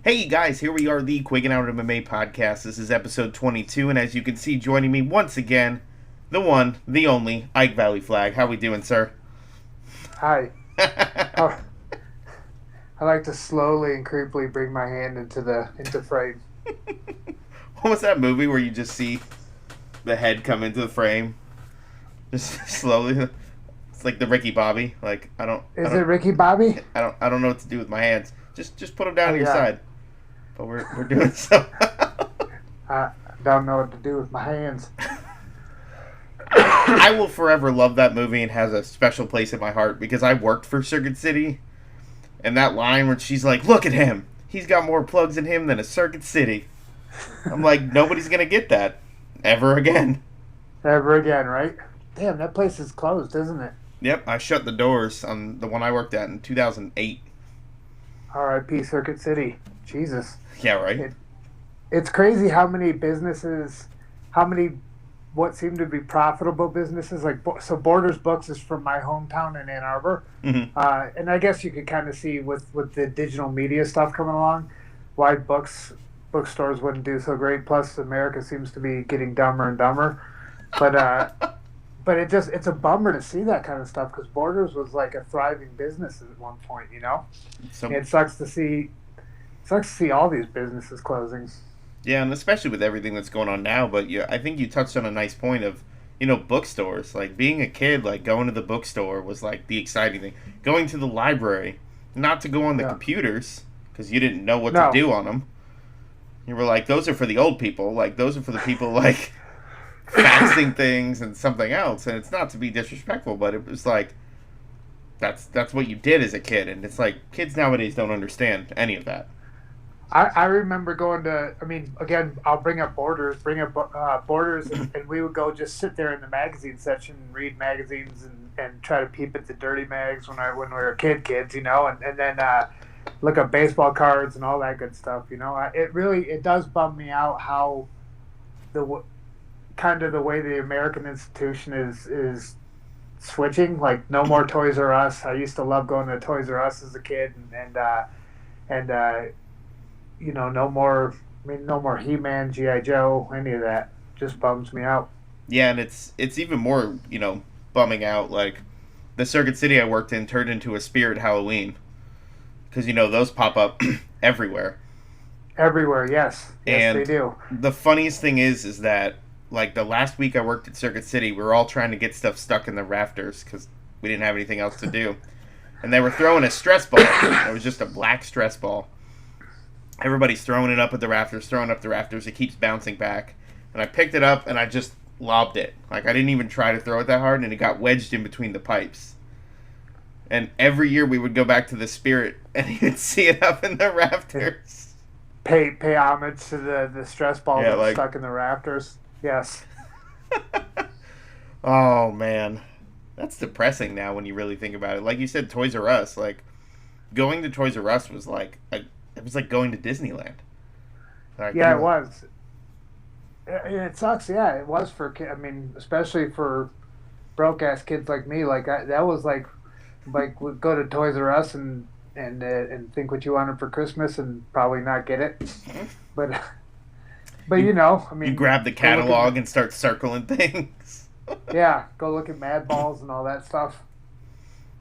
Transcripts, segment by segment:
Hey guys, here we are, the Quiggin Out MMA Podcast. This is episode 22, and as you can see, joining me once again, the one, the only, Ike Vallie-Flagg. How we doing, sir? Hi. Oh, I like to slowly and creepily bring my hand into frame. What was that movie where you just see the head come into the frame? Just slowly. It's like the Ricky Bobby. Like Is it Ricky Bobby? I don't know what to do with my hands. Just put them down Oh to your yeah. side. But we're doing so. I don't know what to do with my hands. I will forever love that movie and has a special place in my heart because I worked for Circuit City, and that line where she's like, "Look at him, he's got more plugs in him than a Circuit City." I'm like, nobody's gonna get that ever again. Ever again, right? Damn, that place is closed, isn't it? Yep, I shut the doors on the one I worked at in 2008. R.I.P. Circuit City. Jesus. Yeah, right. It's crazy how many businesses, what seem to be profitable businesses, so Borders Books is from my hometown in Ann Arbor. Mm-hmm. And I guess you could kind of see with the digital media stuff coming along, why bookstores wouldn't do so great. Plus, America seems to be getting dumber and dumber. But it's a bummer to see that kind of stuff because Borders was like a thriving business at one point, you know. So And it sucks to see all these businesses closing. yeah, and especially with everything that's going on now. But yeah, I think you touched on a nice point of, bookstores. Like being a kid, like going to the bookstore was like the exciting thing. Going to the library, not to go on the Yeah. computers because you didn't know what to No. do on them. You were like, those are for the old people. Like those are for the people like faxing things and something else. And it's not to be disrespectful, but it was like that's what you did as a kid. And it's like kids nowadays don't understand any of that. I remember going to, again, I'll bring up Borders, and we would go just sit there in the magazine section and read magazines and try to peep at the dirty mags when we were kids, you know, and then look up baseball cards and all that good stuff, you know. It does bum me out how kind of the way the American institution is switching. Like no more Toys R Us. I used to love going to Toys R Us as a kid, and no more. No more He-Man, G.I. Joe, any of that. Just bums me out. Yeah, and it's even more, bumming out. Like the Circuit City I worked in turned into a Spirit Halloween because those pop up everywhere. Everywhere, yes, And they do. the funniest thing is that like the last week I worked at Circuit City, we were all trying to get stuff stuck in the rafters because we didn't have anything else to do, and they were throwing a stress ball. It was just a black stress ball. Everybody's throwing it up at the rafters, throwing up the rafters. It keeps bouncing back. And I picked it up and I just lobbed it. Like, I didn't even try to throw it that hard, and it got wedged in between the pipes. And every year we would go back to the Spirit, and you'd see it up in the rafters. Pay homage to the stress ball Yeah, that's stuck in the rafters. Yes. Oh, man. That's depressing now when you really think about it. Like you said, Toys R Us. Like, going to Toys R Us was like going to Disneyland. Like, Yeah, it was. It sucks. Yeah, it was for kids. Especially for broke ass kids like me. That was like we'd go to Toys R Us and think what you wanted for Christmas and probably not get it. But You grab the catalog and start circling things. yeah, go look at Mad Balls and all that stuff.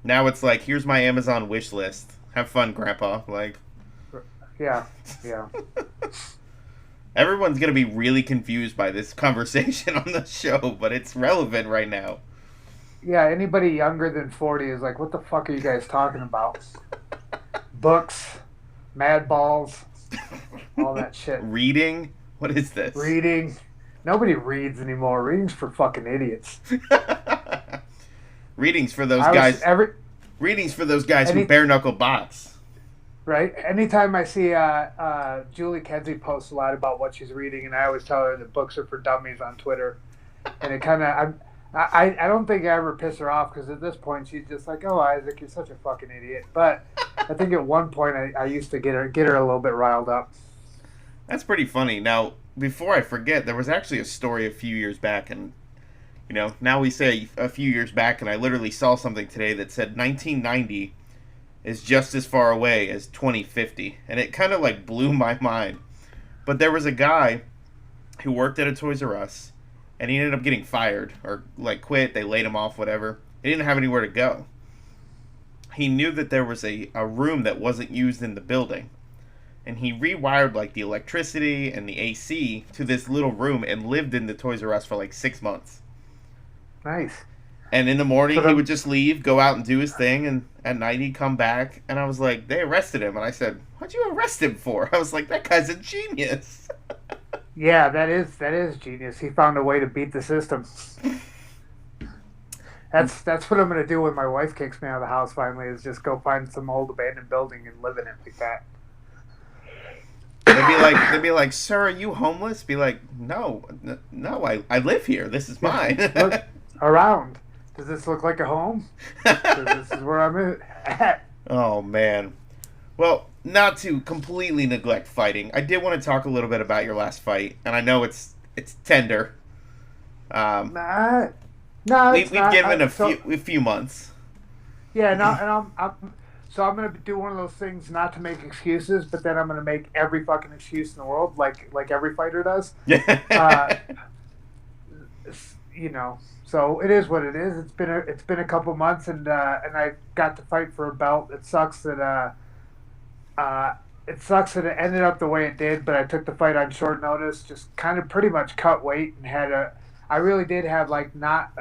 Now it's like, here's my Amazon wish list. Have fun, Grandpa. Like, Yeah. everyone's gonna be really confused by this conversation on the show, but it's relevant right now. Yeah, anybody younger than 40 is like, what the fuck are you guys talking about? Books, Mad Balls, all that shit. Reading? What is this? Reading. Nobody reads anymore. Reading's for fucking idiots. Readings for those guys. Readings for those guys who bare knuckle box. Right? Anytime I see Julie Kenzie posts a lot about what she's reading, and I always tell her that books are for dummies on Twitter. And it kind of, I don't think I ever piss her off because at this point she's just like, oh, Isaac, you're such a fucking idiot. But I think at one point I used to get her a little bit riled up. That's pretty funny. Now, before I forget, there was actually a story a few years back, and now we say a few years back, and I literally saw something today that said 1990 is just as far away as 2050. And it kind of like blew my mind. But there was a guy who worked at a Toys R Us, and he ended up getting fired or like quit. They laid him off, whatever. He didn't have anywhere to go. He knew that there was a room that wasn't used in the building. And he rewired like the electricity and the AC to this little room and lived in the Toys R Us for like 6 months. Nice. And in the morning, he would just leave, go out and do his thing, and at night he'd come back. And I was like, they arrested him. And I said, what'd you arrest him for? I was like, that guy's a genius. Yeah, that is genius. He found a way to beat the system. That's what I'm going to do when my wife kicks me out of the house finally, is just go find some old abandoned building and live in it like that. They'd be like, sir, are you homeless? Be like, no, I live here. This is mine. Look around. Does this look like a home? This is where I'm at. Oh, man. Well, not to completely neglect fighting, I did want to talk a little bit about your last fight, and I know it's tender. No, we've given a few months. Yeah, no, and I'm going to do one of those things not to make excuses, but then I'm going to make every fucking excuse in the world, like every fighter does. You know, so it is what it is. It's been a couple months, and I got to fight for a belt. It sucks that it ended up the way it did, but I took the fight on short notice, just kind of pretty much cut weight, and I really did have like not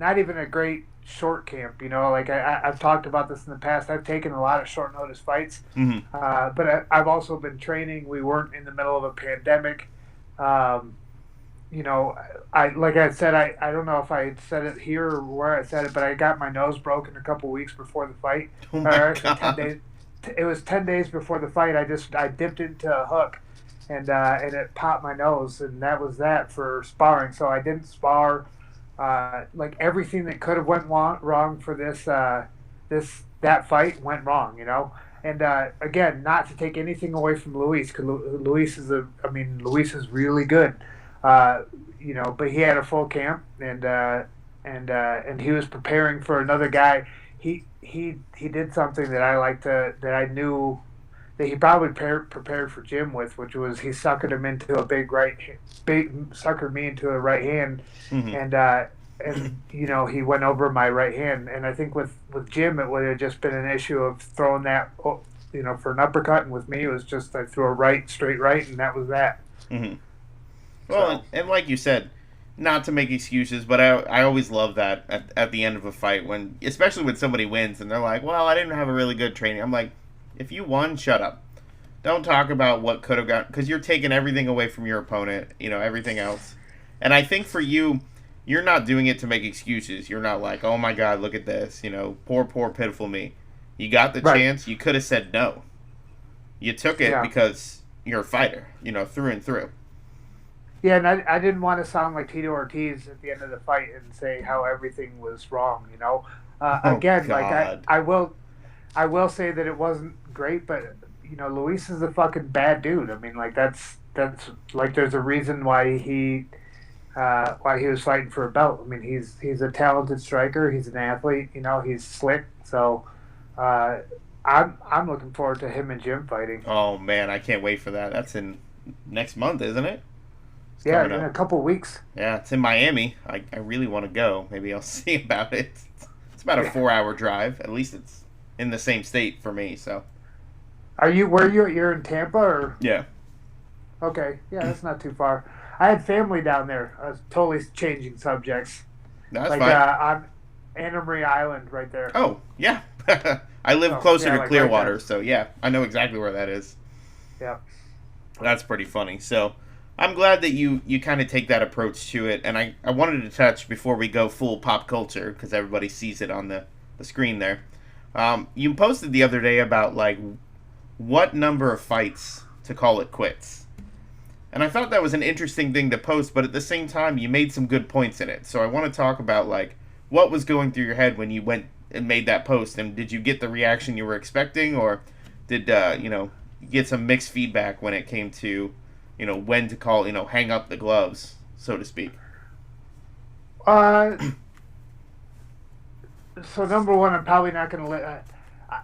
even a great short camp, you know, like I've talked about this in the past. I've taken a lot of short notice fights, but I've also been training. We weren't in the middle of a pandemic. You know, I don't know if I said it here or where I said it, but I got my nose broken a couple weeks before the fight. Oh my actually, God. 10 days. It was 10 days before the fight. I dipped into a hook, and it popped my nose, and that was that for sparring. So I didn't spar. Like everything that could have went wrong for that fight went wrong, you know. And again, not to take anything away from Luis, because Luis is really good, you know. But he had a full camp, and he was preparing for another guy. He did something that I knew that he probably prepared for Jim with, which was he suckered me into a right hand, and you know, he went over my right hand, and I think with Jim it would have just been an issue of throwing that, you know, for an uppercut, and with me it was just I threw a straight right, and that was that. Mm-hmm. Well, and like you said, not to make excuses, but I always love that at the end of a fight, especially when somebody wins and they're like, well, I didn't have a really good training. I'm like, if you won, shut up. Don't talk about what could have gone, because you're taking everything away from your opponent, you know, everything else. And I think for you, you're not doing it to make excuses. You're not like, oh my God, look at this, you know, poor, pitiful me. You got the chance. You could have said no. You took it because you're a fighter, you know, through and through. Yeah, and I didn't want to sound like Tito Ortiz at the end of the fight and say how everything was wrong, you know. Again, God. like I will say that it wasn't great, but you know, Luis is a fucking bad dude. I mean, like that's like there's a reason why he was fighting for a belt. I mean, he's a talented striker. He's an athlete. You know, he's slick. So I'm looking forward to him and Jim fighting. Oh man, I can't wait for that. That's in next month, isn't it? Yeah, in a couple weeks. Yeah, it's in Miami. I really want to go. Maybe I'll see about it. It's about a 4-hour drive. At least it's in the same state for me. So, you're in Tampa or? Yeah. Okay, yeah, that's not too far. I had family down there. I was totally changing subjects. That's fine. On Anna Marie Island, right there. Oh yeah, I live closer to Clearwater, right, so yeah, I know exactly where that is. Yeah. That's pretty funny. So. I'm glad that you kind of take that approach to it, and I wanted to touch before we go full pop culture, because everybody sees it on the screen there. You posted the other day about, like, what number of fights to call it quits. And I thought that was an interesting thing to post, but at the same time, you made some good points in it. So I want to talk about, like, what was going through your head when you went and made that post, and did you get the reaction you were expecting, or did, you get some mixed feedback when it came to... when to call, hang up the gloves, so to speak. So number one, I'm probably not going to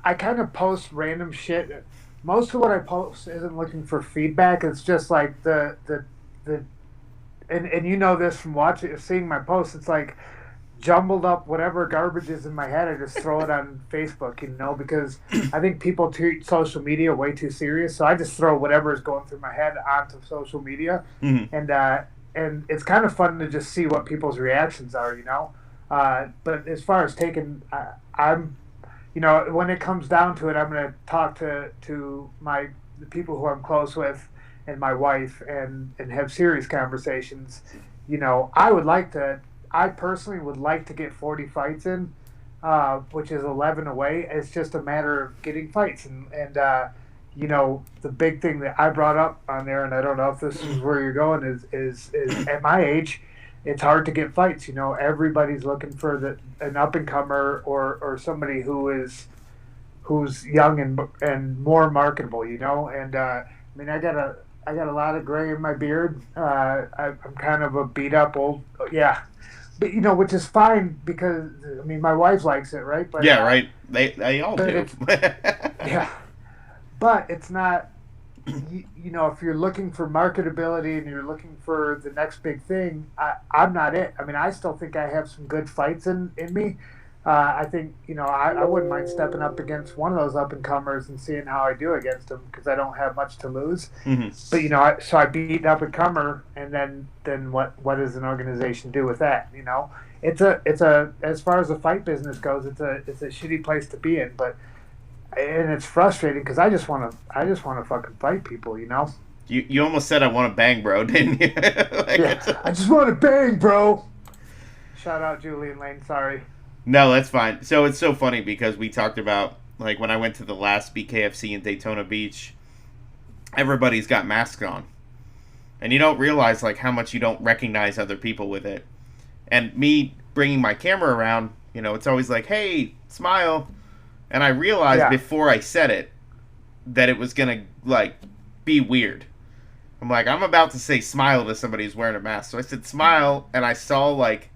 I kind of post random shit. Most of what I post isn't looking for feedback. It's just like the and you know this from seeing my posts. It's like jumbled up whatever garbage is in my head. I just throw it on Facebook, because I think people treat social media way too serious. So I just throw whatever is going through my head onto social media, Mm-hmm. And it's kind of fun to just see what people's reactions are. But as far as taking, I'm, when it comes down to it, I'm going to talk to the people who I'm close with and my wife and have serious conversations. I personally would like to get 40 fights in, which is 11 away. It's just a matter of getting fights. The big thing that I brought up on there, and I don't know if this is where you're going, is at my age, it's hard to get fights. Everybody's looking for an up-and-comer or somebody who's young and more marketable, And, I got a lot of gray in my beard. I'm kind of a beat-up old, yeah. But which is fine because my wife likes it, right? But yeah, right. They all do. Yeah, but it's not. If you're looking for marketability and you're looking for the next big thing, I'm not it. I still think I have some good fights in me. I think I wouldn't mind stepping up against one of those up and comers and seeing how I do against them because I don't have much to lose. Mm-hmm. But so I beat an up and comer, and then what does an organization do with that? It's a as far as the fight business goes, it's a shitty place to be in, and it's frustrating because I just want to fucking fight people. You almost said I want to bang, bro, didn't you? Yeah, I just want to bang, bro. Shout out Julian Lane. Sorry. No, that's fine. So it's so funny because we talked about, like, when I went to the last BKFC in Daytona Beach, everybody's got masks on. And you don't realize, like, how much you don't recognize other people with it. And me bringing my camera around, it's always like, hey, smile. And I realized before I said it that it was going to, like, be weird. I'm like, I'm about to say smile to somebody who's wearing a mask. So I said smile, and I saw, like,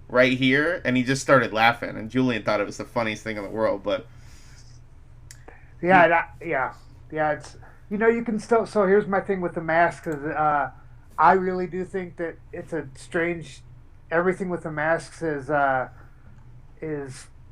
right here, and he just started laughing, and Julian thought it was the funniest thing in the world. But it's you can still. So here's my thing with the mask, is I really do think that it's a strange. Everything with the masks is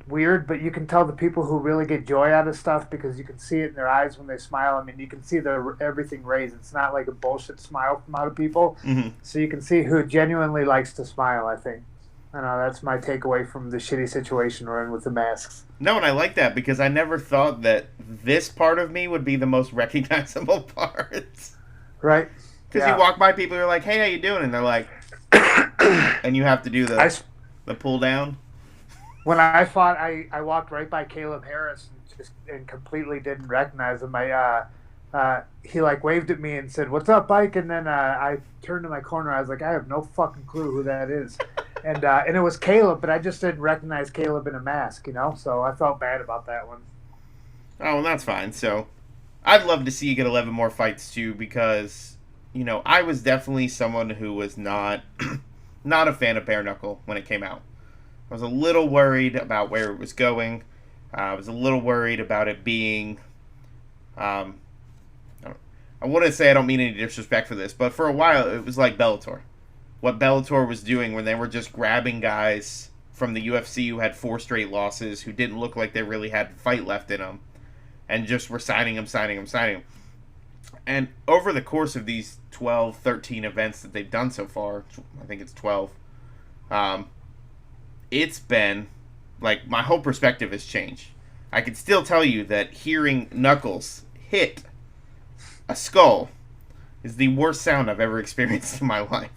weird, but you can tell the people who really get joy out of stuff because you can see it in their eyes when they smile. You can see everything raised. It's not like a bullshit smile from a lot of people. Mm-hmm. So you can see who genuinely likes to smile, I think. I know that's my takeaway from the shitty situation we're in with the masks. No, and I like that because I never thought that this part of me would be the most recognizable part. Right. Because you walk by people who are like, hey, how you doing? And they're like, and you have to do the pull down. When I fought, I walked right by Caleb Harris and completely didn't recognize him. He waved at me and said, "What's up, Ike?" And then I turned to my corner. I was like, I have no fucking clue who that is. And it was Caleb, but I just didn't recognize Caleb in a mask, So I felt bad about that one. Oh, well, that's fine. So I'd love to see you get 11 more fights too, because I was definitely someone who was not a fan of bare knuckle when it came out. I was a little worried about where it was going. I was a little worried about it being. I wouldn't say I don't mean any disrespect for this, but for a while it was like Bellator. What Bellator was doing when they were just grabbing guys from the UFC who had 4 straight losses, who didn't look like they really had fight left in them, and just were signing them. And over the course of these 12, 13 events that they've done so far, I think it's 12, it's been, like, my whole perspective has changed. I can still tell you that hearing knuckles hit a skull is the worst sound I've ever experienced in my life.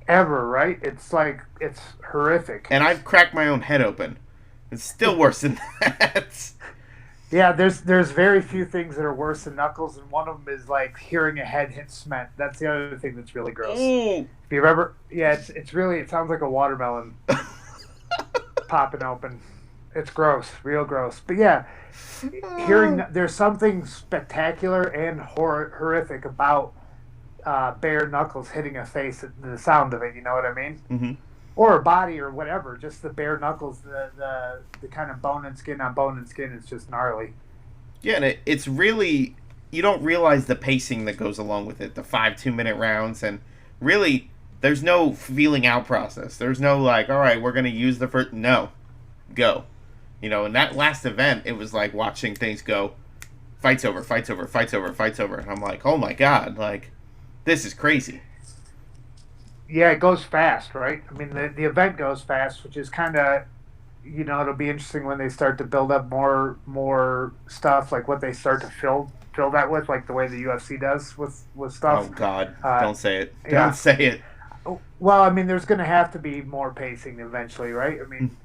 Ever, right? It's horrific. And I've cracked my own head open. It's still worse than that. Yeah, there's very few things that are worse than knuckles, and one of them is like hearing a head hit cement. That's the other thing that's really gross. If you remember, it sounds like a watermelon popping open. It's gross, real gross. But yeah, there's something spectacular and horrific about bare knuckles hitting a face, the sound of it, you know what I mean? Mm-hmm. or a body or whatever. Just the bare knuckles, the kind of bone and skin on bone and skin is just gnarly. Yeah, and it's really, you don't realize the pacing that goes along with it. The 5 2-minute rounds, and really, there's no feeling out process. There's no like, all right, we're gonna use the first. No, go. You know, in that last event, it was like watching things go. Fights over, fights over, fights over, fights over, and I'm like, oh my god, like, this is crazy. Yeah, it goes fast, right? I mean, the event goes fast, which is kind of, it'll be interesting when they start to build up more stuff, like what they start to fill that with, like the way the UFC does with stuff. Oh god, don't say it. Yeah. Don't say it. Well, I mean, there's going to have to be more pacing eventually, right? I mean,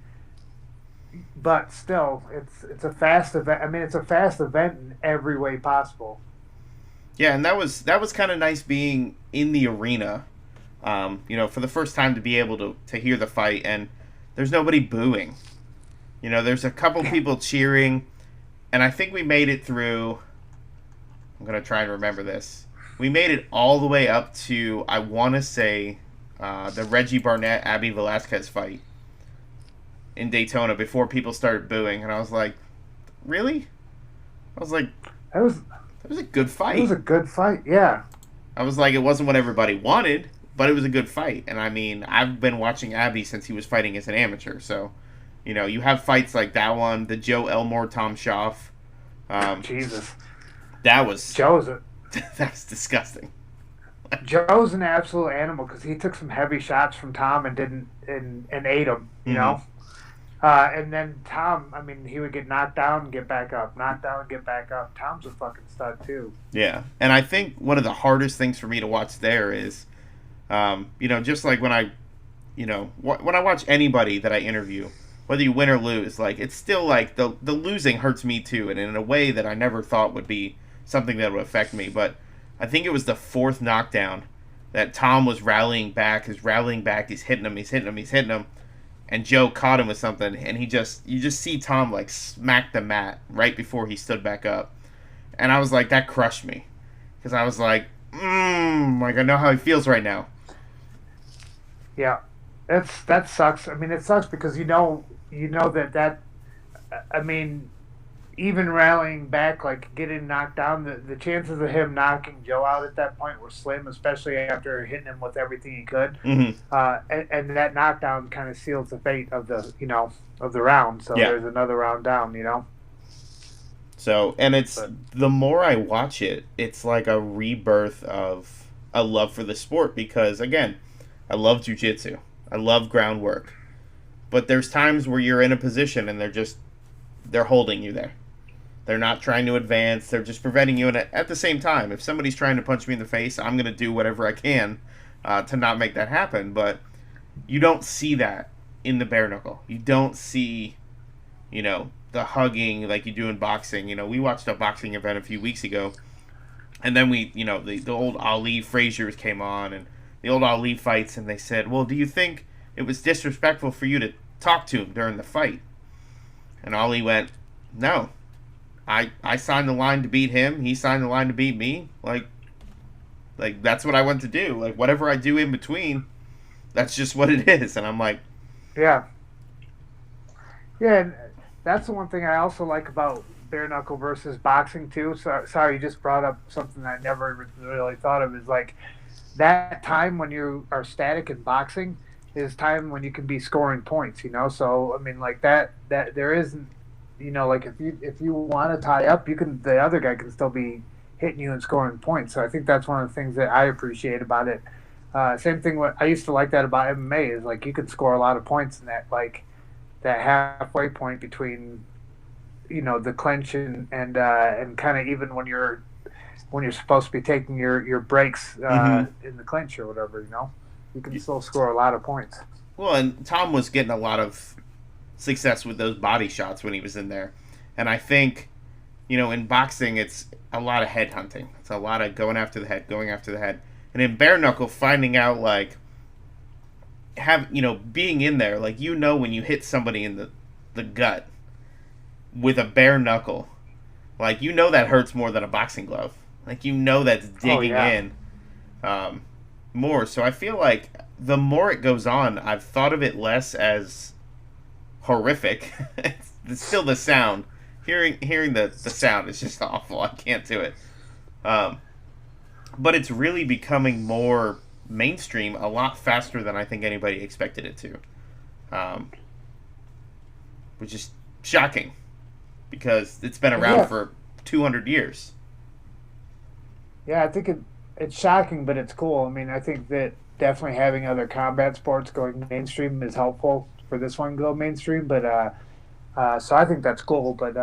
but still, it's a fast event. I mean, it's a fast event in every way possible. Yeah, and that was kind of nice being in the arena. For the first time to be able to hear the fight, and there's nobody booing. There's a couple people cheering, and I think we made it through. I'm gonna try and remember this. We made it all the way up to, I want to say, the Reggie Barnett Abby Velasquez fight in Daytona before people started booing, and I was like, really? I was like, that was a good fight. It was a good fight, yeah. I was like, it wasn't what everybody wanted, but it was a good fight. And I mean, I've been watching Abby since he was fighting as an amateur, so you have fights like that one, the Joe Elmore Tom Schaff. Jesus, that was that was disgusting. Joe's an absolute animal because he took some heavy shots from Tom and didn't and ate them, you know. And then Tom, I mean, he would get knocked down and get back up, knocked down and get back up. Tom's a fucking stud too. Yeah, and I think one of the hardest things for me to watch there is, just like when I watch anybody that I interview, whether you win or lose, like it's still like the losing hurts me too, and in a way that I never thought would be something that would affect me. But I think it was the fourth knockdown that Tom was rallying back. He's hitting him. And Joe caught him with something, and you just see Tom like smack the mat right before he stood back up. And I was like, that crushed me. Because I was like, like I know how he feels right now. Yeah. That sucks. I mean, it sucks because you know that I mean, even rallying back, like getting knocked down, the chances of him knocking Joe out at that point were slim, especially after hitting him with everything he could. Mm-hmm. And that knockdown kind of seals the fate of the round. So there's another round down, So, and the more I watch it, it's like a rebirth of a love for the sport because, again, I love jiu-jitsu. I love groundwork. But there's times where you're in a position and they're holding you there. They're not trying to advance. They're just preventing you. And at the same time, if somebody's trying to punch me in the face, I'm going to do whatever I can to not make that happen. But you don't see that in the bare knuckle. You don't see, the hugging like you do in boxing. We watched a boxing event a few weeks ago. And then the old Ali Fraziers came on and the old Ali fights. And they said, well, do you think it was disrespectful for you to talk to him during the fight? And Ali went, no. I signed the line to beat him. He signed the line to beat me. Like that's what I want to do. Like whatever I do in between, that's just what it is. And I'm like, yeah. And that's the one thing I also like about bare knuckle versus boxing too. So, sorry, you just brought up something I never really thought of. Is like that time when you are static in boxing is time when you can be scoring points. So I mean, like that there isn't. Like if you want to tie up, the other guy can still be hitting you and scoring points. So I think that's one of the things that I appreciate about it. Same thing. I used to like that about MMA is like you can score a lot of points in that that halfway point between the clinch and kind of even when you're supposed to be taking your breaks in the clinch or whatever. You can still score a lot of points. Well, and Tom was getting a lot of success with those body shots when he was in there. And I think, in boxing, it's a lot of head hunting. It's a lot of going after the head. And in bare knuckle, finding out, like, being in there, like, when you hit somebody in the gut with a bare knuckle, like, that hurts more than a boxing glove. Like, that's digging in more. So I feel like the more it goes on, I've thought of it less as horrific. It's still the sound. Hearing the sound is just awful. I can't do it. But it's really becoming more mainstream a lot faster than I think anybody expected it to. Which is shocking because it's been around for 200 years. Yeah, I think it's shocking, but it's cool. I mean, I think that definitely having other combat sports going mainstream is helpful for this one to go mainstream. But so I think that's cool. But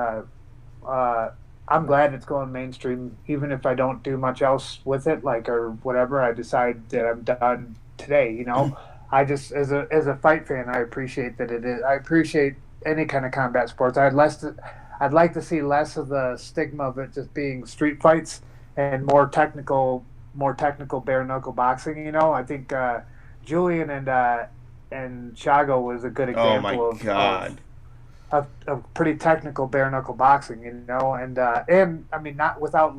I'm glad it's going mainstream, even if I don't do much else with it, like or whatever. I decide that I'm done today. You know, I just as a fight fan, I appreciate that it is. I appreciate any kind of combat sports. I'd like to see less of the stigma of it just being street fights and more technical bare knuckle boxing. You know, I think Julian and Chago was a good example of pretty technical bare knuckle boxing. You know, and I mean not without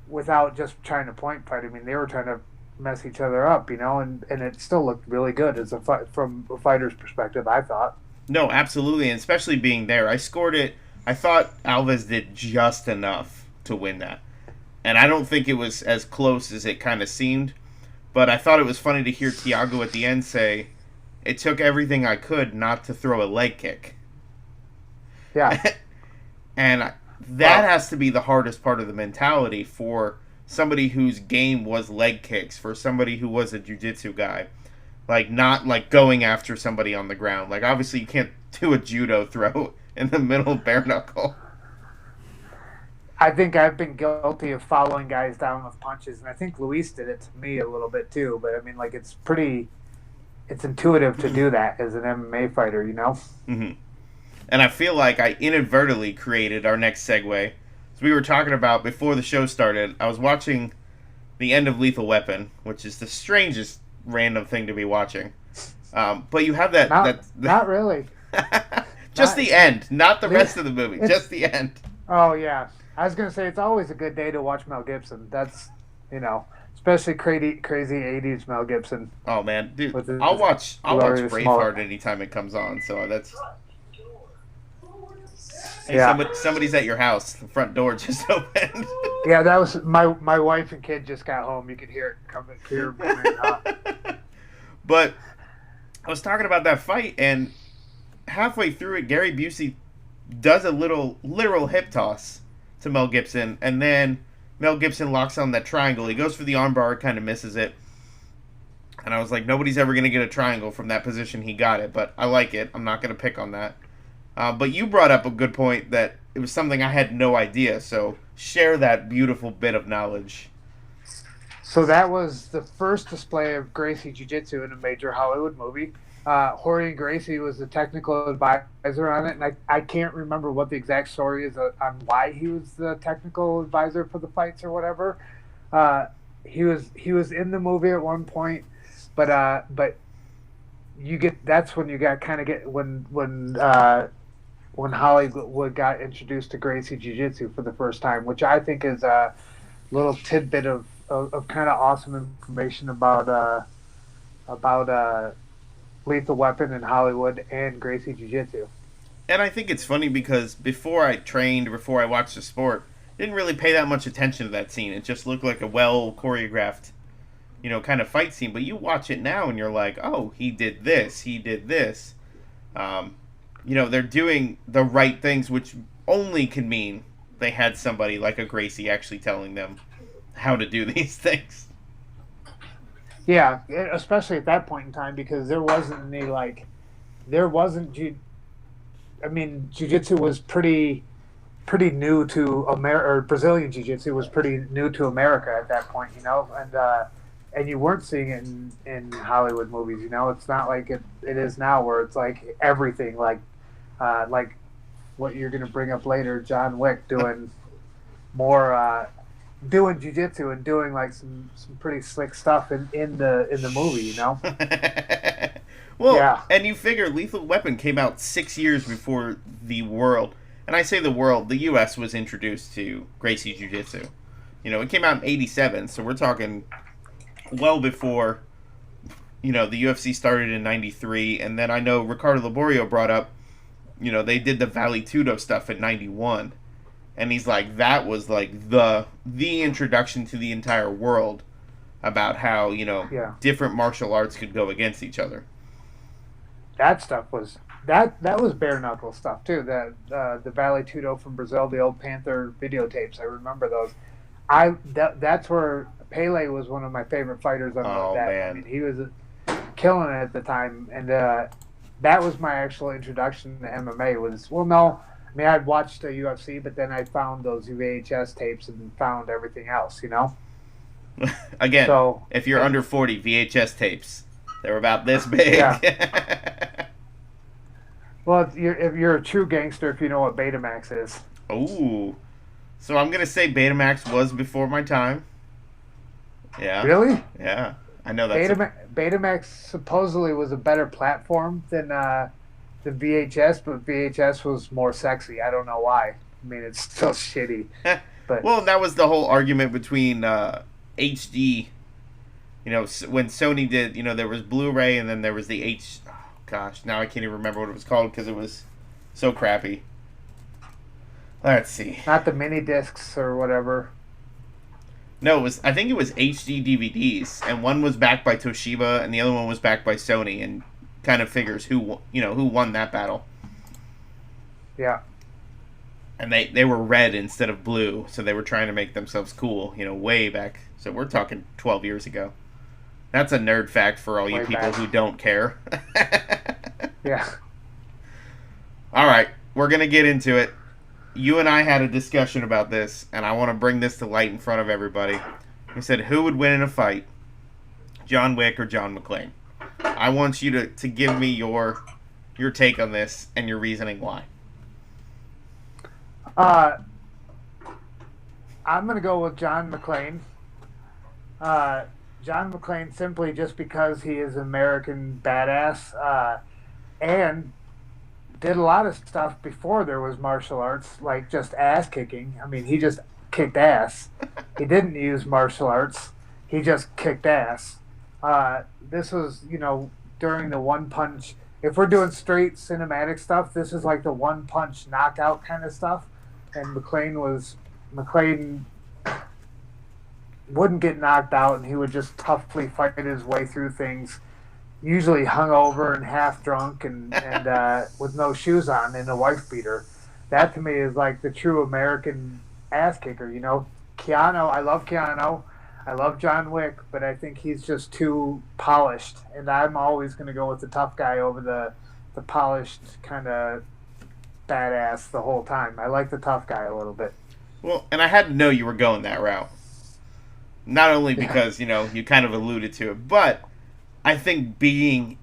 without just trying to point fight. I mean they were trying to mess each other up. You know, and it still looked really good as from a fighter's perspective. I thought. No, absolutely, and especially being there, I scored it. I thought Alves did just enough to win that. And I don't think it was as close as it kind of seemed. But I thought it was funny to hear Thiago at the end say, it took everything I could not to throw a leg kick. Yeah. And that has to be the hardest part of the mentality for somebody whose game was leg kicks, for somebody who was a jiu-jitsu guy. Like, not, like, going after somebody on the ground. Like, obviously you can't do a judo throw in the middle of bare knuckle. I think I've been guilty of following guys down with punches, and I think Luis did it to me a little bit too. But I mean, like it's intuitive to do that as an MMA fighter, you know. Mm-hmm. And I feel like I inadvertently created our next segue. So we were talking about before the show started. I was watching the end of Lethal Weapon, which is the strangest random thing to be watching. But you have that. Not really. Just the end, not the rest of the movie. Just the end. Oh yeah. I was gonna say it's always a good day to watch Mel Gibson. That's especially crazy '80s Mel Gibson. Oh man, dude, I'll watch Braveheart anytime it comes on. So that's. Hey, somebody's at your house. The front door just opened. Yeah, that was my wife and kid just got home. You could hear it coming here. But I was talking about that fight, and halfway through it, Gary Busey does a literal hip toss to Mel Gibson, and then Mel Gibson locks on that triangle. He goes for the armbar, kind of misses it. And I was like, nobody's ever going to get a triangle from that position. He got it, but I like it. I'm not going to pick on that. But you brought up a good point that it was something I had no idea, so share that beautiful bit of knowledge. So that was the first display of Gracie Jiu-Jitsu in a major Hollywood movie. Jorge Gracie was the technical advisor on it, and I can't remember what the exact story is on why he was the technical advisor for the fights or whatever. He was in the movie at one point, but that's when you got kind of get when Hollywood got introduced to Gracie Jiu-Jitsu for the first time, which I think is a little tidbit of kind of awesome information about Lethal Weapon in Hollywood and Gracie Jiu-Jitsu. And I think it's funny because before I watched the sport, I didn't really pay that much attention to that scene. It just looked like a well choreographed, kind of fight scene. But you watch it now and you're like, oh, he did this. They're doing the right things, which only can mean they had somebody like a Gracie actually telling them how to do these things. Yeah, especially at that point in time, because there wasn't Jiu-Jitsu was pretty new to America, or Brazilian Jiu-Jitsu was pretty new to America at that point, and you weren't seeing it in Hollywood movies, it's not like it is now where it's like everything, like what you're going to bring up later, John Wick doing more, doing jiu-jitsu and doing like some pretty slick stuff in the movie, Well, yeah. And you figure Lethal Weapon came out 6 years before the world, and I say the world, the U.S. was introduced to Gracie Jiu-Jitsu. It came out in '87, so we're talking well before the UFC started in 93, and then I know Ricardo Laborio brought up, they did the Vale Tudo stuff in 91. And he's like, that was like the introduction to the entire world about how, different martial arts could go against each other. That stuff was that was bare knuckle stuff too. The Vale Tudo from Brazil, the old Panther videotapes. I remember those. That's where Pele was one of my favorite fighters on that. Man. I mean, he was killing it at the time, and that was my actual introduction to MMA. I mean, I'd watched the UFC, but then I found those VHS tapes and found everything else, Again, if you're under 40, VHS tapes, they're about this big. Yeah. Well, if you're a true gangster, if you know what Betamax is. Ooh. So I'm going to say Betamax was before my time. Yeah. Really? Yeah. I know that. Betamax supposedly was a better platform than the VHS, but VHS was more sexy. I don't know why. I mean, it's still shitty. But well, that was the whole argument between HD. When Sony did, there was Blu-ray and then there was the gosh, now I can't even remember what it was called because it was so crappy. Let's see. Not the mini discs or whatever. No, I think it was HD DVDs, and one was backed by Toshiba and the other one was backed by Sony, and kind of figures who won that battle. Yeah. And they were red instead of blue, so they were trying to make themselves cool, way back. So we're talking 12 years ago. That's a nerd fact for all you people who don't care. Yeah. All right, we're going to get into it. You and I had a discussion about this, and I want to bring this to light in front of everybody. We said, who would win in a fight? John Wick or John McClane? I want you to give me your take on this and your reasoning why. I'm going to go with John McClane. John McClane simply just because he is an American badass and did a lot of stuff before there was martial arts, like just ass kicking. I mean, he just kicked ass. He didn't use martial arts. He just kicked ass. This was, during the one punch. If we're doing straight cinematic stuff, this is like the one punch knockout kind of stuff. And McClane wouldn't get knocked out, and he would just toughly fight his way through things, usually hungover and half drunk and with no shoes on and a wife beater. That to me is like the true American ass kicker. Keanu, I love Keanu. I love John Wick, but I think he's just too polished, and I'm always going to go with the tough guy over the polished kind of badass the whole time. I like the tough guy a little bit. Well, and I had to know you were going that route. Not only because, you kind of alluded to it, but I think being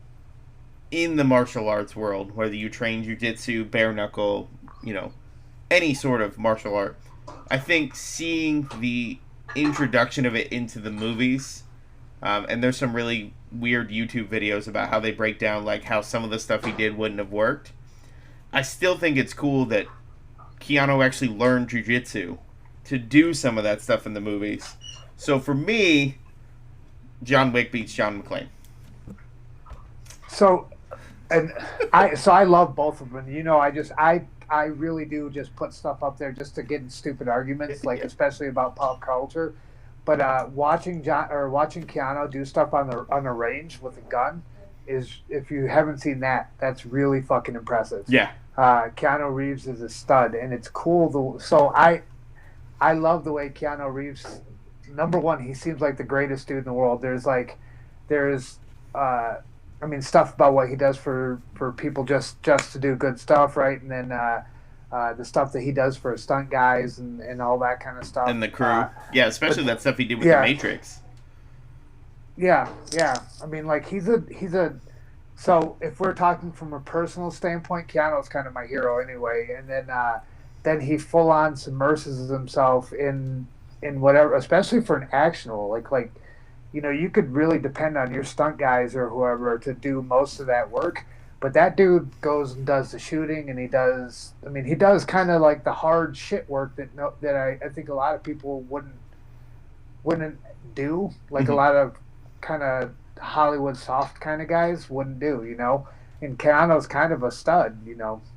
in the martial arts world, whether you train jiu-jitsu, bare knuckle, any sort of martial art, I think seeing the introduction of it into the movies, and there's some really weird YouTube videos about how they break down like how some of the stuff he did wouldn't have worked. I still think it's cool that Keanu actually learned jiu-jitsu to do some of that stuff in the movies. So for me, John Wick beats John McClane. So, I love both of them. I really do just put stuff up there just to get in stupid arguments, like especially about pop culture. But watching Keanu do stuff on the range with a gun is, if you haven't seen that, that's really fucking impressive. Yeah. Keanu Reeves is a stud, and it's cool. So I love the way Keanu Reeves. Number one, he seems like the greatest dude in the world. There's stuff about what he does for people just to do good stuff, right? And then the stuff that he does for stunt guys and all that kind of stuff. And the crew. Especially that stuff he did with The Matrix. Yeah. I mean, like, he's a so if we're talking from a personal standpoint, Keanu's kind of my hero anyway. And then he full on submerses himself in whatever, especially for an actional, like you could really depend on your stunt guys or whoever to do most of that work. But that dude goes and does the shooting, and he does kind of like the hard shit work that I think a lot of people wouldn't do, like a lot of kind of Hollywood soft kind of guys wouldn't do, And Keanu's kind of a stud,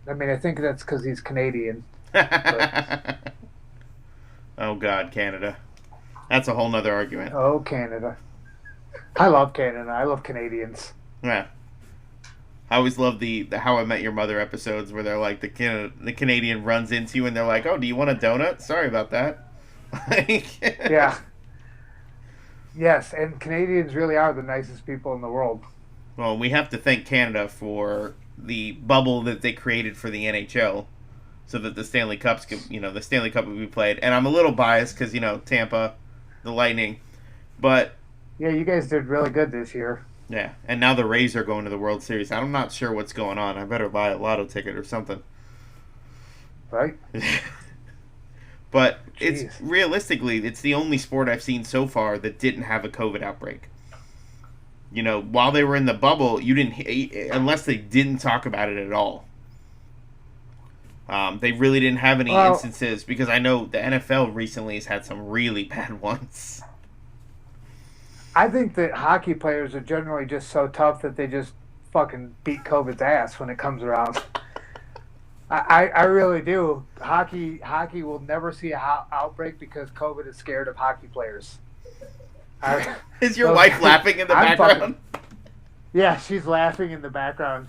I mean, I think that's because he's Canadian. But... Oh, God, Canada. That's a whole nother argument. Oh, Canada. I love Canada. I love Canadians. Yeah. I always love the How I Met Your Mother episodes where they're like, the Canadian runs into you and they're like, oh, do you want a donut? Sorry about that. Yeah. Yes, and Canadians really are the nicest people in the world. Well, we have to thank Canada for the bubble that they created for the NHL so that the Stanley Cups could, the Stanley Cup would be played. And I'm a little biased because, Tampa, the Lightning. But yeah, you guys did really good this year. Yeah, and now the Rays are going to the World Series. I'm not sure what's going on. I better buy a lotto ticket or something. Right? But Jeez. it's realistically, it's the only sport I've seen so far that didn't have a COVID outbreak. While they were in the bubble, you didn't, unless they didn't talk about it at all. They really didn't have any instances because I know the NFL recently has had some really bad ones. I think that hockey players are generally just so tough that they just fucking beat COVID's ass when it comes around. I really do. Hockey will never see an outbreak because COVID is scared of hockey players. Is your wife laughing in the background? Yeah, she's laughing in the background.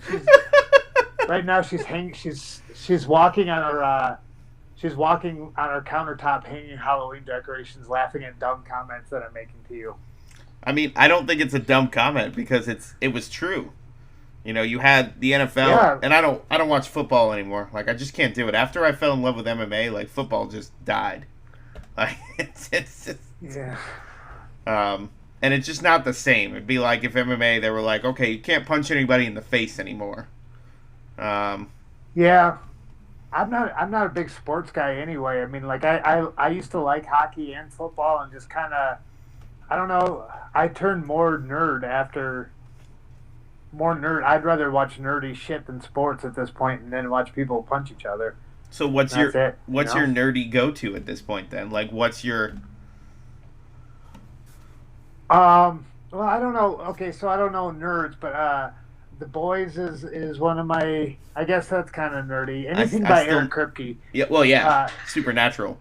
Right now she's walking on her countertop hanging Halloween decorations, laughing at dumb comments that I'm making to you. I mean, I don't think it's a dumb comment because it was true. You had the NFL, and I don't watch football anymore. Like, I just can't do it. After I fell in love with MMA, like, football just died. Like, it's just... Yeah. And it's just not the same. It'd be like if MMA, they were like, okay, you can't punch anybody in the face anymore. Yeah. I'm not a big sports guy anyway. I mean, like, I used to like hockey and football and just kind of, I don't know, I turned more nerd. I'd rather watch nerdy shit than sports at this point and then watch people punch each other. So what's your nerdy go-to at this point then? Like, what's your... Well, I don't know. Okay, so I don't know nerds, but The Boys is one of my... I guess that's kind of nerdy. Anything by Aaron Kripke. Yeah, well, yeah. Supernatural.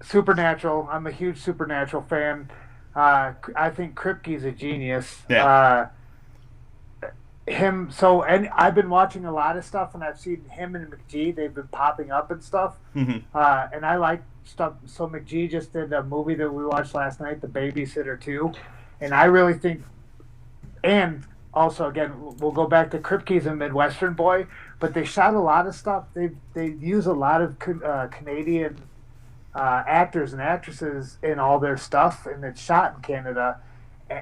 Supernatural. I'm a huge Supernatural fan. I think Kripke's a genius. Yeah. And I've been watching a lot of stuff, and I've seen him and McGee. They've been popping up and stuff. Mm-hmm. And I like stuff. So McGee just did a movie that we watched last night, The Babysitter 2. And I really think, and also, again, we'll go back to Kripke's a Midwestern boy, but they shot a lot of stuff. They use a lot of Canadian actors and actresses in all their stuff, and it's shot in Canada.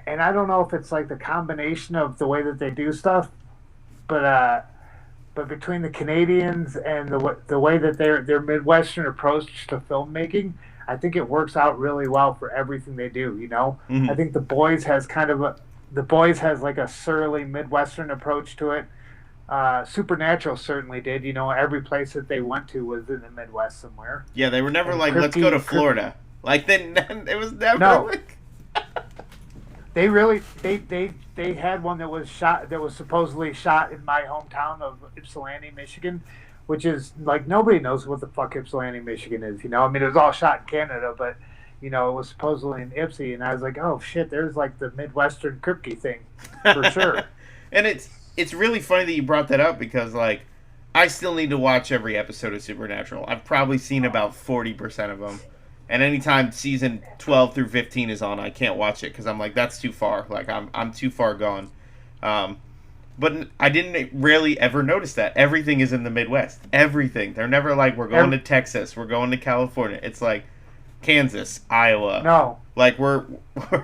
And I don't know if it's like the combination of the way that they do stuff, but between the Canadians and the way that their Midwestern approach to filmmaking, I think it works out really well for everything they do. Mm-hmm. I think The Boys has like a surly Midwestern approach to it. Supernatural certainly did. Every place that they went to was in the Midwest somewhere. Yeah, they were never and like, let's go to Florida. Like, then it was never like... They really they had one that was supposedly shot in my hometown of Ypsilanti, Michigan, which is like nobody knows what the fuck Ypsilanti, Michigan is. I mean, it was all shot in Canada, but it was supposedly in Ypsi, and I was like, oh shit, there's like the Midwestern Kripke thing for sure. And it's really funny that you brought that up because like I still need to watch every episode of Supernatural. I've probably seen about 40% of them. And anytime season 12 through 15 is on, I can't watch it because I'm like, that's too far. Like, I'm too far gone. But I didn't really ever notice that. Everything is in the Midwest. Everything. They're never like, we're going to Texas. We're going to California. It's like Kansas, Iowa. No. Like, we're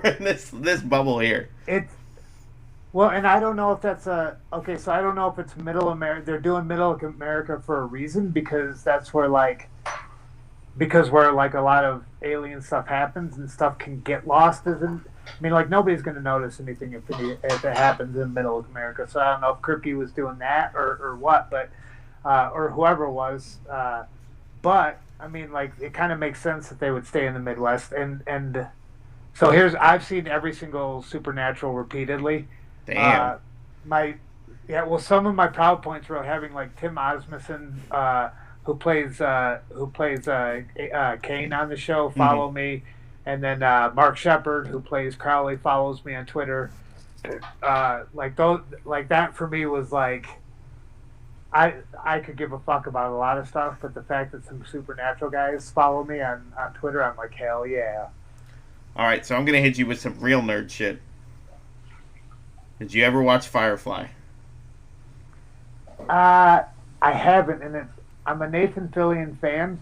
in this bubble here. Well, and I don't know if that's okay, so I don't know if it's Middle America. They're doing Middle America for a reason because that's where, like... where like a lot of alien stuff happens and stuff can get lost nobody's going to notice anything if it happens in middle of America. So I don't know if Kripke was doing that or what, but or whoever it was, but I mean, like, it kind of makes sense that they would stay in the Midwest and So I've seen every single Supernatural repeatedly. Damn. My well, some of my proud points were having like Tim Osmondson, who plays Kane on the show, follow me, and then Mark Shepard, who plays Crowley, follows me on Twitter. Like those, like that for me was like, I could give a fuck about a lot of stuff, but the fact that some Supernatural guys follow me on Twitter, I'm like, hell yeah. All right, so I'm gonna hit you with some real nerd shit. Did you ever watch Firefly? I haven't, and I'm a Nathan Fillion fan,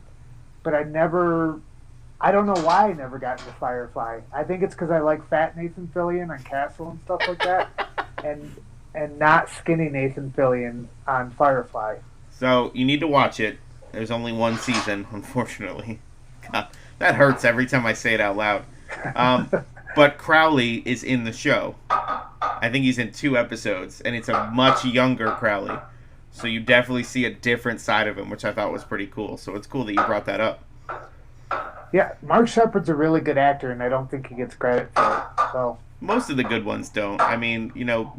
but I don't know why I never got into Firefly. I think it's because I like fat Nathan Fillion on Castle and stuff like that, and not skinny Nathan Fillion on Firefly. So you need to watch it. There's only one season, unfortunately. God, that hurts every time I say it out loud. But Crowley is in the show. I think he's in 2 episodes, and it's a much younger Crowley. So you definitely see a different side of him, which I thought was pretty cool. So it's cool that you brought that up. Yeah, Mark Shepard's a really good actor, and I don't think he gets credit for it. So most of the good ones don't. I mean,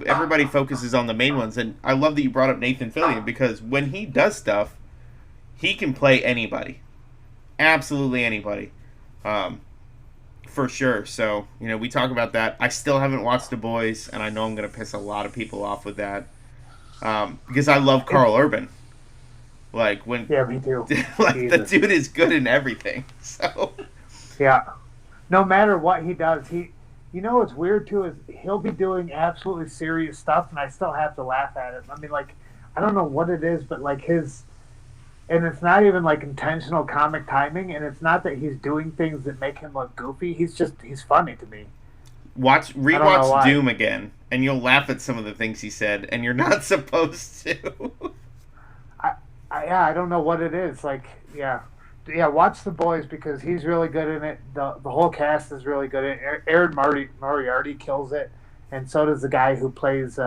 everybody focuses on the main ones, and I love that you brought up Nathan Fillion, because when he does stuff, he can play anybody. Absolutely anybody. For sure. So, we talk about that. I still haven't watched The Boys, and I know I'm going to piss a lot of people off with that. Because I love Carl Urban. Like, when... Yeah, me too. The dude is good in everything. So... Yeah. No matter what he does, what's weird, too, is he'll be doing absolutely serious stuff, and I still have to laugh at it. I mean, like, I don't know what it is, but, like, and it's not even like intentional comic timing, and it's not that he's doing things that make him look goofy. He's funny to me. Rewatch Doom again, and you'll laugh at some of the things he said, and you're not supposed to. I don't know what it is. Like, watch The Boys, because he's really good in it. The whole cast is really good in it. Aaron Moriarty kills it, and so does the guy who plays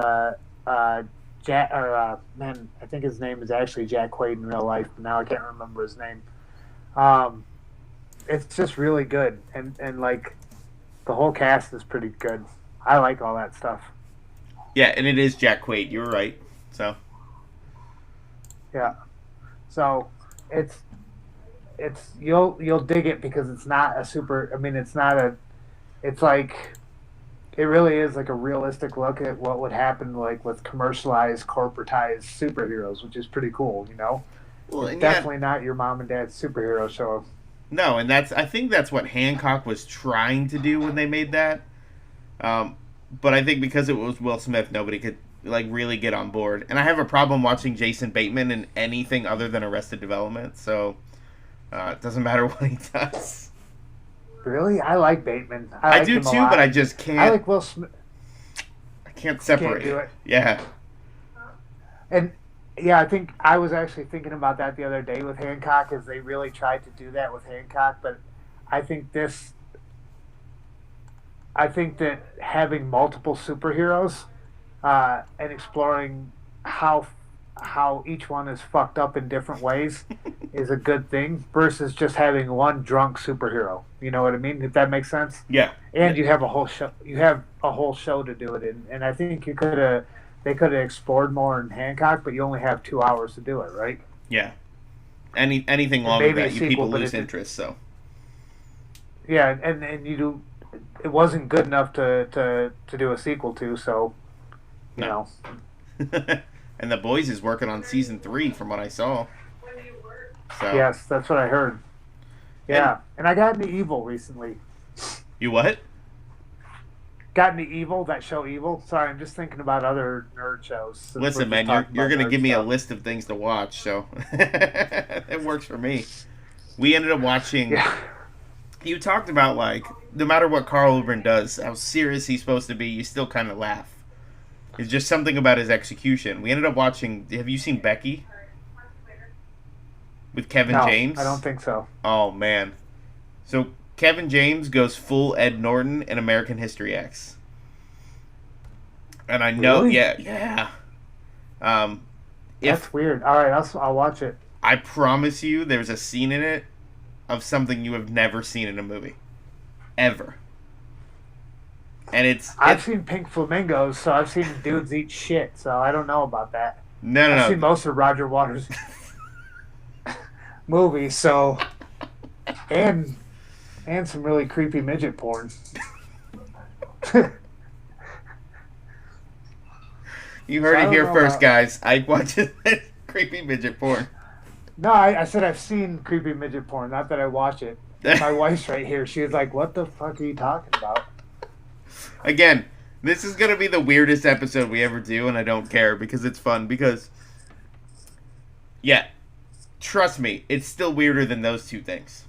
I think his name is actually Jack Quaid in real life, but now I can't remember his name. It's just really good, and like the whole cast is pretty good. I like all that stuff. Yeah, and it is Jack Quaid. You're right. So. Yeah. So it's you'll dig it, because it's not a super. I mean, it's not a. It's like. It really is like a realistic look at what would happen, like with commercialized, corporatized superheroes, which is pretty cool, Well, it's definitely not your mom and dad's superhero show. No, and I think that's what Hancock was trying to do when they made that. But I think because it was Will Smith, nobody could really get on board. And I have a problem watching Jason Bateman in anything other than Arrested Development, so it doesn't matter what he does. Really? I like Bateman. I do too, but I just can't. I like Will Smith. I can't separate. Can't do it. Yeah. And I think I was actually thinking about that the other day with Hancock, as they really tried to do that with Hancock, but I think that having multiple superheroes and exploring how each one is fucked up in different ways is a good thing, versus just having one drunk superhero. You know what I mean? If that makes sense. Yeah. And you have a whole show. You have a whole show to do it in, and I think they could have explored more in Hancock, but you only have 2 hours to do it, right? Yeah. Anything longer than that, people lose interest. So. Yeah, and it wasn't good enough to do a sequel to, so you know. And The Boys is working on season 3, from what I saw. So. Yes, that's what I heard. Yeah, and I got into Evil recently. You what? Got into Evil, that show Evil. Sorry, I'm just thinking about other nerd shows. Listen, man, you're going to give me a list of things to watch, so it works for me. We ended up watching... Yeah. You talked about, no matter what Carl Urban does, how serious he's supposed to be, you still kind of laugh. It's just something about his execution. We ended up watching... Have you seen Becky? With Kevin James? I don't think so. Oh, man. So, Kevin James goes full Ed Norton in American History X. And I know... Really? Yeah. That's weird. All right, I'll watch it. I promise you there's a scene in it of something you have never seen in a movie. Ever. I've seen Pink Flamingos, so I've seen dudes eat shit, so I don't know about that. I've seen most of Roger Waters' movies, so and some really creepy midget porn. You heard it here first, guys. Ike watches creepy midget porn. No, I said I've seen creepy midget porn, not that I watch it. My wife's right here. She was like, "What the fuck are you talking about?" Again, this is going to be the weirdest episode we ever do, and I don't care because it's fun. Because, yeah, trust me, it's still weirder than those two things.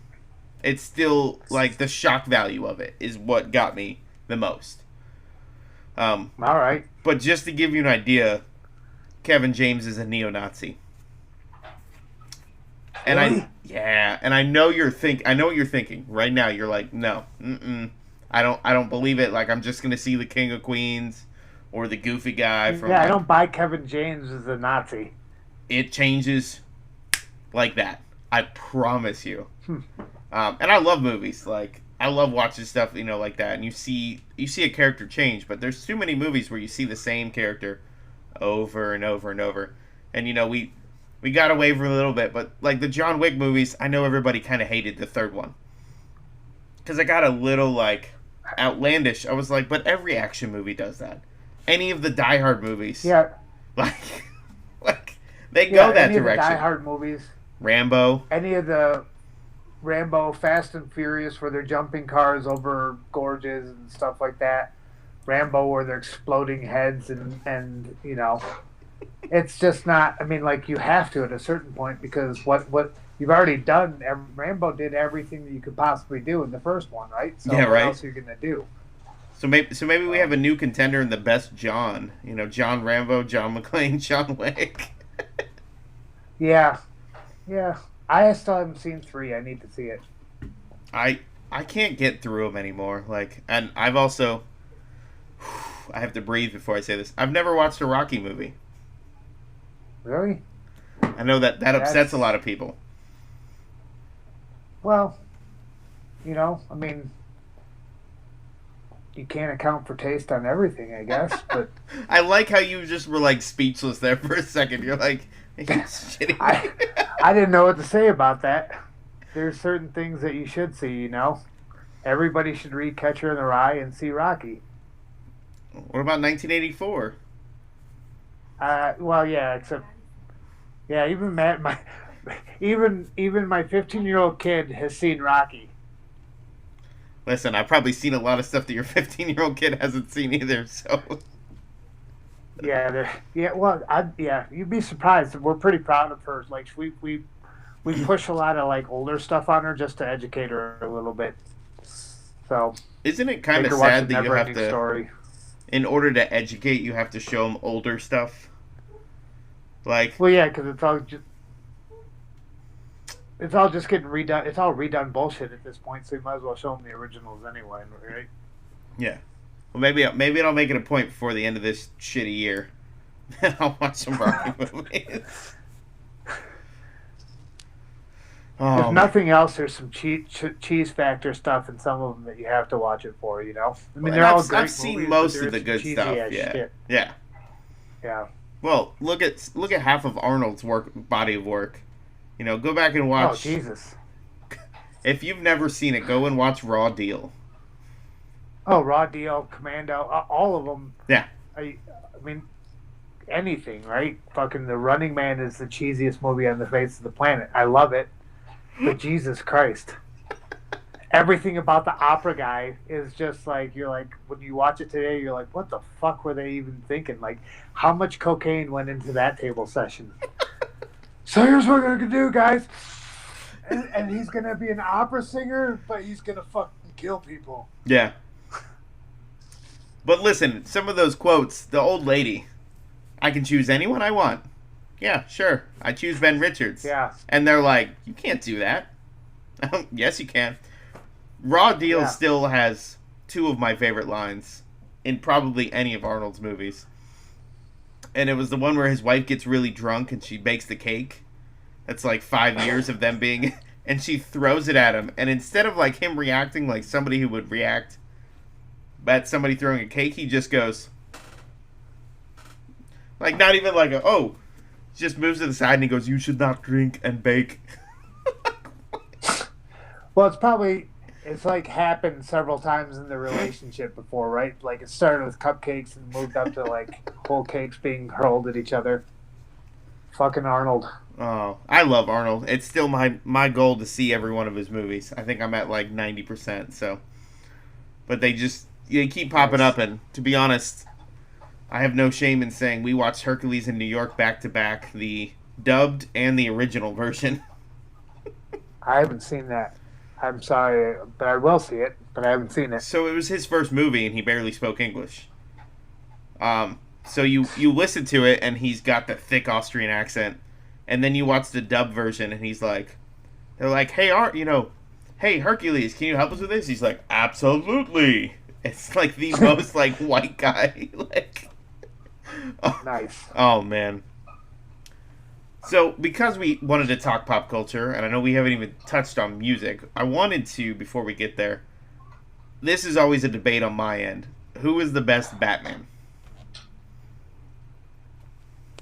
It's still, like, the shock value of it is what got me the most. All right. But just to give you an idea, Kevin James is a neo-Nazi. And really? I know I know what you're thinking right now. You're like, no, I don't believe it. Like, I'm just gonna see the King of Queens or the goofy guy from. Yeah, I don't buy Kevin James as a Nazi. It changes like that. I promise you. And I love movies. Like, I love watching stuff, like that. And you see a character change, but there's too many movies where you see the same character over and over and over. And we got away from a little bit, but like the John Wick movies, I know everybody kind of hated the third one because I got a little like outlandish. I was like, but every action movie does that. Any of the Diehard movies, yeah, like they go that any direction. Of the Diehard movies, Rambo, any of the Rambo, Fast and Furious, where they're jumping cars over gorges and stuff like that. Rambo, where they're exploding heads and it's just not. I mean, like, you have to at a certain point because what you've already done. Rambo did everything that you could possibly do in the first one, right? So yeah, right. What else are you gonna do? So maybe we have a new contender in the best John. John Rambo, John McClane, John Wick. Yeah. I still haven't seen 3. I need to see it. I can't get through them anymore. Like, and I've also. I have to breathe before I say this. I've never watched a Rocky movie. Really? I know that upsets a lot of people. Well, I mean, you can't account for taste on everything, I guess. But I like how you just were like speechless there for a second. You're like, shitty. I didn't know what to say about that. There's certain things that you should see. Everybody should read Catcher in the Rye and see Rocky. What about 1984? Well, yeah, except, yeah, even my 15-year-old kid has seen Rocky. Listen, I've probably seen a lot of stuff that your 15-year-old kid hasn't seen either. So. Yeah, you'd be surprised. We're pretty proud of her. Like, we push a lot of like older stuff on her just to educate her a little bit. So. Isn't it kind of sad that you have to? Story. In order to educate, you have to show them older stuff. Like, well, yeah, because it's all just getting redone. It's all redone bullshit at this point. So you might as well show them the originals anyway, right? Yeah. Well, maybe I'll make it a point before the end of this shitty year. I'll watch some Rocky movies. If nothing else, there's some cheese factor stuff in some of them that you have to watch it for. I mean, they're all great. I've seen most of the good stuff. Yeah. Well, look at half of Arnold's body of work. Go back and watch. Oh, Jesus! If you've never seen it, go and watch Raw Deal. Oh, Raw Deal, Commando, all of them. Yeah. I mean, anything, right? Fucking The Running Man is the cheesiest movie on the face of the planet. I love it. But Jesus Christ. Everything about the opera guy is just like, you're like, when you watch it today, you're like, what the fuck were they even thinking? Like, how much cocaine went into that table session? So here's what we're going to do, guys. And he's going to be an opera singer, but he's going to fucking kill people. Yeah. But listen, some of those quotes, the old lady, I can choose anyone I want. Yeah, sure. I choose Ben Richards. Yeah. And they're like, you can't do that. Yes, you can. Raw Deal still has 2 of my favorite lines in probably any of Arnold's movies. And it was the one where his wife gets really drunk and she bakes the cake. That's like 5 years of them being... And she throws it at him. And instead of like him reacting like somebody who would react at somebody throwing a cake, he just goes, like, not even like just moves to the side and he goes, "You should not drink and bake." Well, it's like happened several times in the relationship before, right? Like it started with cupcakes and moved up to like whole cakes being hurled at each other. Fucking Arnold. Oh, I love Arnold. It's still my goal to see every one of his movies. I think I'm at like 90%. So, but they keep popping up, and to be honest, I have no shame in saying we watched Hercules in New York back to back, the dubbed and the original version. I haven't seen that. I'm sorry, but I will see it, but I haven't seen it. So it was his first movie, and he barely spoke English. So you listen to it, and he's got the thick Austrian accent, and then you watch the dub version, and they're like, "Hey, hey Hercules, can you help us with this?" He's like, "Absolutely." It's like the most like white guy, like. Nice. Oh man. So, because we wanted to talk pop culture, and I know we haven't even touched on music, I wanted to, before we get there, this is always a debate on my end. Who is the best Batman?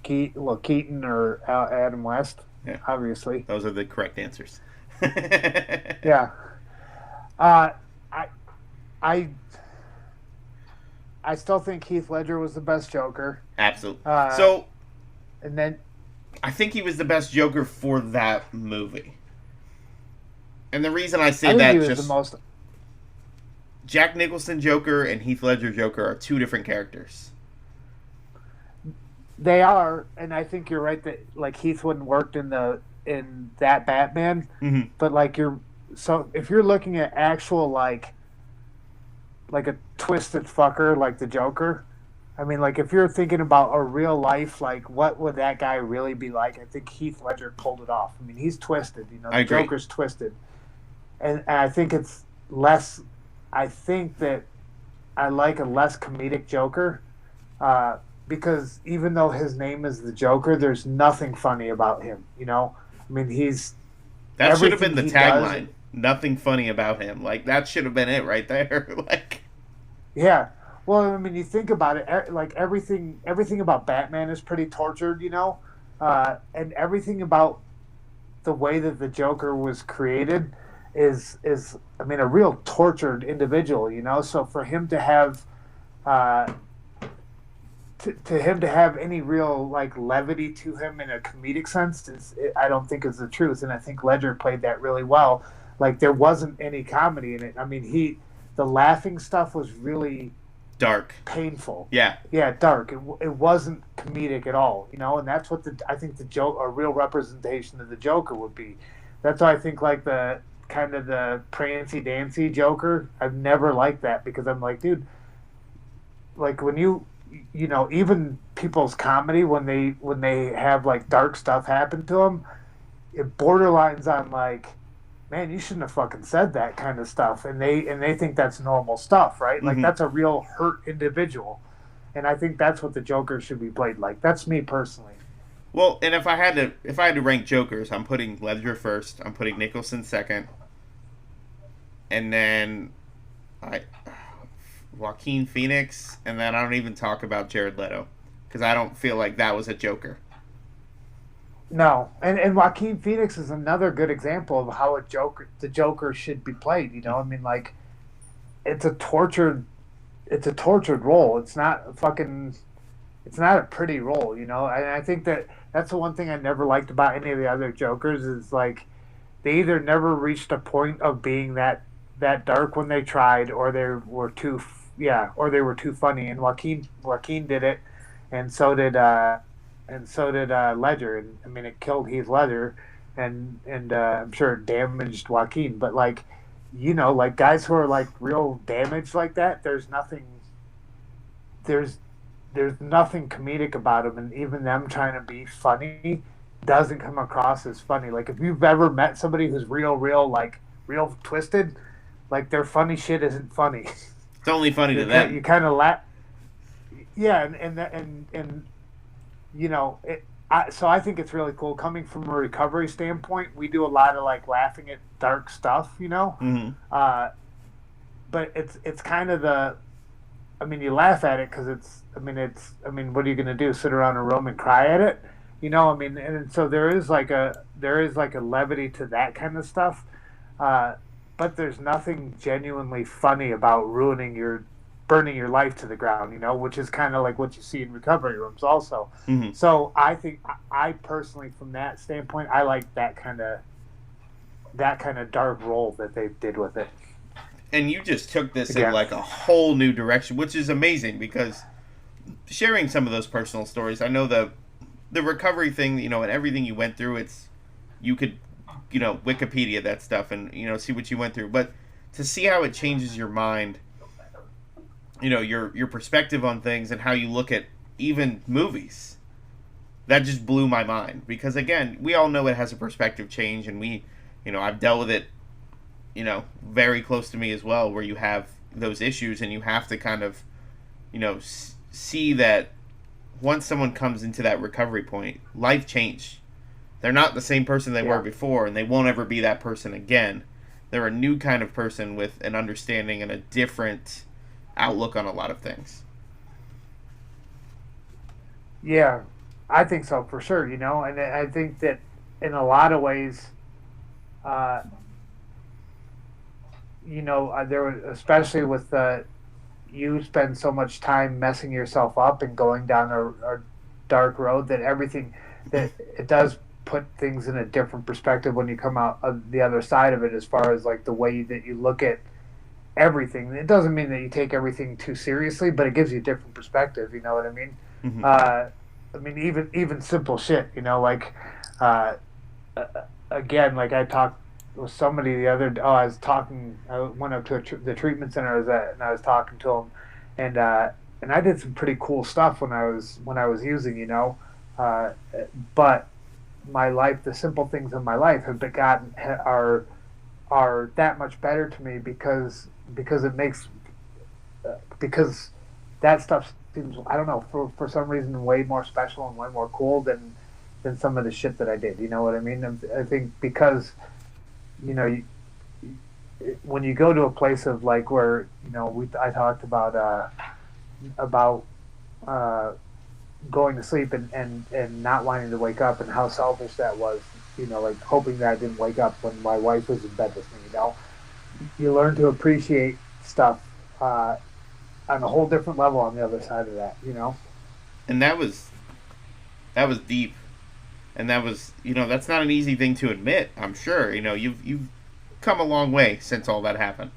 Keaton or Adam West, yeah. Obviously. Those are the correct answers. Yeah. I still think Heath Ledger was the best Joker. Absolutely. And then I think he was the best Joker for that movie. And the reason I say that is just the most. Jack Nicholson Joker and Heath Ledger Joker are two different characters. They are, and I think you're right that like Heath wouldn't worked in that Batman, mm-hmm. But like if you're looking at actual like a twisted fucker like the Joker, I mean, like if you're thinking about a real life, like what would that guy really be like? I think Heath Ledger pulled it off. I mean, he's twisted, the Joker's twisted, and I think it's less. I think that I like a less comedic Joker. Because even though his name is the Joker, there's nothing funny about him. I mean, that should have been the tagline. Nothing funny about him. Like that should have been it right there. Like, yeah. Well, I mean, you think about it. Like everything about Batman is pretty tortured. And everything about the way that the Joker was created is I mean, a real tortured individual. So for him to have. To him to have any real like levity to him in a comedic sense I don't think is the truth, and I think Ledger played that really well. Like there wasn't any comedy in it. I mean, the laughing stuff was really dark, painful. Yeah, dark. It wasn't comedic at all, and that's what I think a real representation of the Joker would be. That's why I think like the kind of the prancy dancy Joker. I've never liked that because I'm like, dude, like when even people's comedy when they have like dark stuff happen to them, it borderlines on like, man, you shouldn't have fucking said that kind of stuff, and they think that's normal stuff, right? Like that's a real hurt individual, and I think that's what the Joker should be played like. That's me personally. Well, and if I had to rank Jokers, I'm putting Ledger first. I'm putting Nicholson second, and then Joaquin Phoenix, and then I don't even talk about Jared Leto because I don't feel like that was a Joker. No, and Joaquin Phoenix is another good example of how the Joker should be played. I mean, like it's a tortured role. It's not a pretty role. And I think that's the one thing I never liked about any of the other Jokers is like they either never reached a point of being that dark when they tried, or they were too funny. And Joaquin did it, and so did Ledger. And I mean, it killed Heath Ledger, and I'm sure it damaged Joaquin. But like, like guys who are like real damaged like that, there's nothing comedic about them, and even them trying to be funny doesn't come across as funny. Like if you've ever met somebody who's real twisted. Like their funny shit isn't funny. It's only funny to them. You kind of laugh. Yeah, and so I think it's really cool. Coming from a recovery standpoint, we do a lot of like laughing at dark stuff, Mm-hmm. But it's kind of I mean, you laugh at it because I mean, what are you going to do? Sit around a room and cry at it? You know, I mean, and so there is like a levity to that kind of stuff. Uh, but there's nothing genuinely funny about burning your life to the ground, you know, which is kind of like what you see in recovery rooms also. Mm-hmm. So I think I personally, from that standpoint, I like that kind of dark role that they did with it. And you just took this Again. in like a whole new direction, which is amazing because sharing some of those personal stories, I know the recovery thing, you know, and everything you went through, you could, you know, Wikipedia that stuff and, you know, see what you went through. But to see how it changes your mind, you know, your perspective on things and how you look at even movies, that just blew my mind. Because again, we all know it has a perspective change, and you know, I've dealt with it, you know, very close to me as well, where you have those issues and you have to kind of, you know, see that once someone comes into that recovery point, life changed. They're not the same person they were before, and they won't ever be that person again. They're a new kind of person with an understanding and a different outlook on a lot of things. Yeah, I think so for sure. You know, and I think that in a lot of ways, uh, you know, there was, especially with you spend so much time messing yourself up and going down a dark road, that everything that it does put things in a different perspective when you come out of the other side of it, as far as like the way that you look at everything. It doesn't mean that you take everything too seriously, but it gives you a different perspective. You know what I mean? Mm-hmm. I mean, even simple shit. You know, like uh, again, like I talked with somebody the other. Oh, I went up to the treatment center I was at, and I was talking to him, and I did some pretty cool stuff when I was using. You know, but my life, the simple things in my life are that much better to me because it makes because that stuff seems, I don't know, for some reason way more special and way more cool than some of the shit that I did. You know what I mean? I think because, you know, when you go to a place of like where, you know, I talked about going to sleep and not wanting to wake up, and how selfish that was, you know, like hoping that I didn't wake up when my wife was in bed with me. You know, you learn to appreciate stuff on a whole different level on the other side of that, you know. And that was deep, and that was, you know, that's not an easy thing to admit. I'm sure, you know, you've come a long way since all that happened.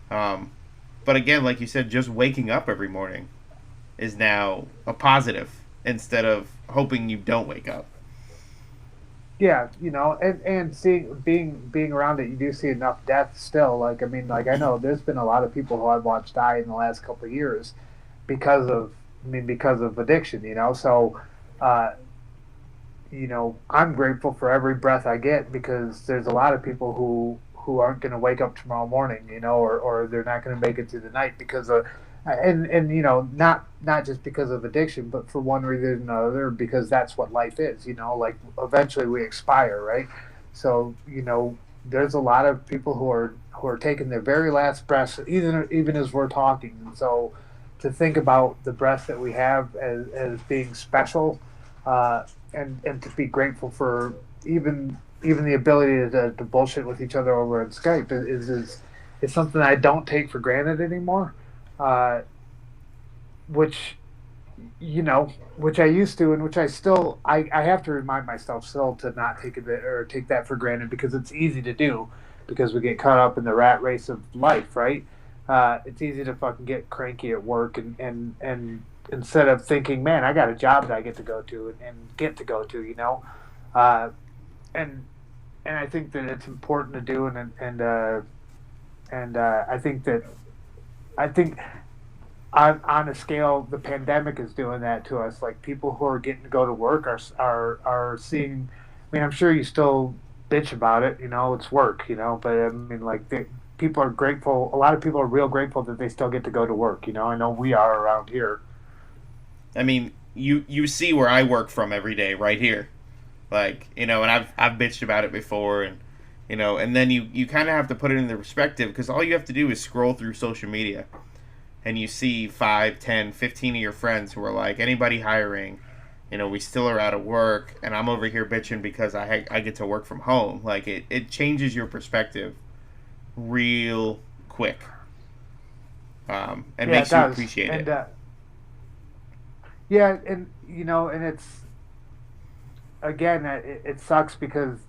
But again, like you said, just waking up every morning is now a positive instead of hoping you don't wake up. Yeah, you know, and seeing being around it, you do see enough death still. Like, I mean, like I know there's been a lot of people who I've watched die in the last couple of years because of addiction. You know, so you know, I'm grateful for every breath I get, because there's a lot of people who aren't going to wake up tomorrow morning, you know, or they're not going to make it through the night because of, and you know, not just because of addiction, but for one reason or another, because that's what life is, you know, like eventually we expire, right? So, you know, there's a lot of people who are taking their very last breaths, even as we're talking. And so to think about the breath that we have as being special, and to be grateful for even the ability to bullshit with each other over on Skype is something I don't take for granted anymore. Which, you know, which I used to, and which I have to remind myself still to not take it or take that for granted, because it's easy to do, because we get caught up in the rat race of life, right? It's easy to fucking get cranky at work and instead of thinking, man, I got a job that I get to go to and get to go to, you know, and I think that it's important to do, and I think on a scale, the pandemic is doing that to us. Like, people who are getting to go to work are seeing. I mean, I'm sure you still bitch about it, you know, it's work, you know, but I mean, like, people are grateful. A lot of people are real grateful that they still get to go to work. You know, I know we are around here. I mean, you see where I work from every day, right here. Like, you know, and I've bitched about it before, and you know, and then you kind of have to put it in the perspective, because all you have to do is scroll through social media, and you see 5, 10, 15 of your friends who are like, anybody hiring, we still are out of work, and I'm over here bitching because I get to work from home. Like, it changes your perspective real quick, and makes you appreciate it. And it's, again, it sucks because